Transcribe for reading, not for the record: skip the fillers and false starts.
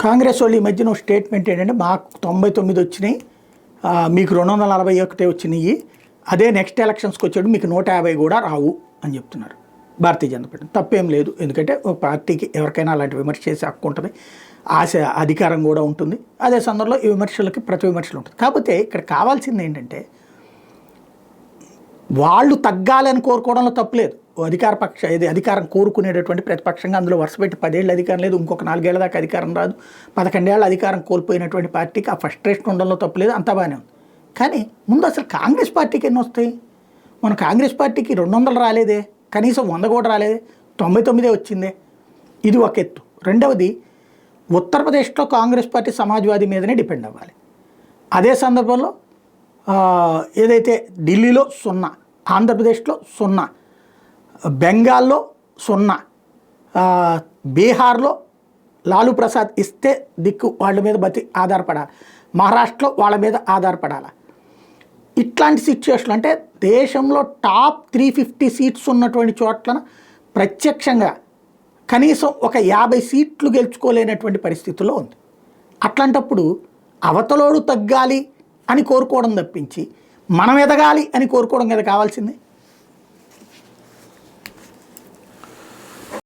కాంగ్రెస్ వాళ్ళు ఈ మధ్యన స్టేట్మెంట్ ఏంటంటే మాకు 99 వచ్చినాయి, మీకు 241 వచ్చినాయి, అదే నెక్స్ట్ ఎలక్షన్స్కి వచ్చాడు మీకు 150 కూడా రావు అని చెప్తున్నారు భారతీయ జనతా పార్టీ. తప్పేం లేదు, ఎందుకంటే ఒక పార్టీకి ఎవరికైనా అలాంటి విమర్శ చేసే హక్కు ఉంటుంది, ఆశ అధికారం కూడా ఉంటుంది. అదే సందర్భంలో ఈ విమర్శలకి ప్రతి విమర్శలు ఉంటుంది. కాకపోతే ఇక్కడ కావాల్సింది ఏంటంటే వాళ్ళు తగ్గాలని కోరుకోవడంలో తప్పులేదు. అధికార పక్ష ఇది అధికారం కోరుకునేటటువంటి ప్రతిపక్షంగా అందులో వరుసపెట్టి 10 ఏళ్ళు అధికారం లేదు, ఇంకొక 4 ఏళ్ల దాకా అధికారం రాదు, 11 ఏళ్ళ అధికారం కోల్పోయినటువంటి పార్టీకి ఆ ఫ్రస్ట్రేషన్ ఉండడంలో తప్పులేదు, అంతా బాగానే ఉంది. కానీ ముందు అసలు కాంగ్రెస్ పార్టీకి ఎన్ని వస్తాయి? మన కాంగ్రెస్ పార్టీకి 200 రాలేదే, కనీసం 100 కూడా రాలేదే, 99 వచ్చిందే. ఇది ఒక ఎత్తు. రెండవది, ఉత్తరప్రదేశ్లో కాంగ్రెస్ పార్టీ సమాజ్వాదీ మీదనే డిపెండ్ అవ్వాలి. అదే సందర్భంలో ఏదైతే ఢిల్లీలో 0, ఆంధ్రప్రదేశ్లో 0, బెంగాల్లో 0, బీహార్లో లాలూ ప్రసాద్ ఇస్తే దిక్కు వాళ్ళ మీద ఆధారపడాలి, మహారాష్ట్రలో వాళ్ళ మీద ఆధారపడాలి. ఇట్లాంటి సిచ్యువేషన్ అంటే దేశంలో టాప్ 350 సీట్స్ ఉన్నటువంటి చోట్ల ప్రత్యక్షంగా కనీసం ఒక 50 సీట్లు గెలుచుకోలేనటువంటి పరిస్థితుల్లో ఉంది. అట్లాంటప్పుడు అవతలోడు తగ్గాలి అని కోరుకోవడం తప్పించి మనం ఎదగాలి అని కోరుకోవడం కదా కావాల్సింది.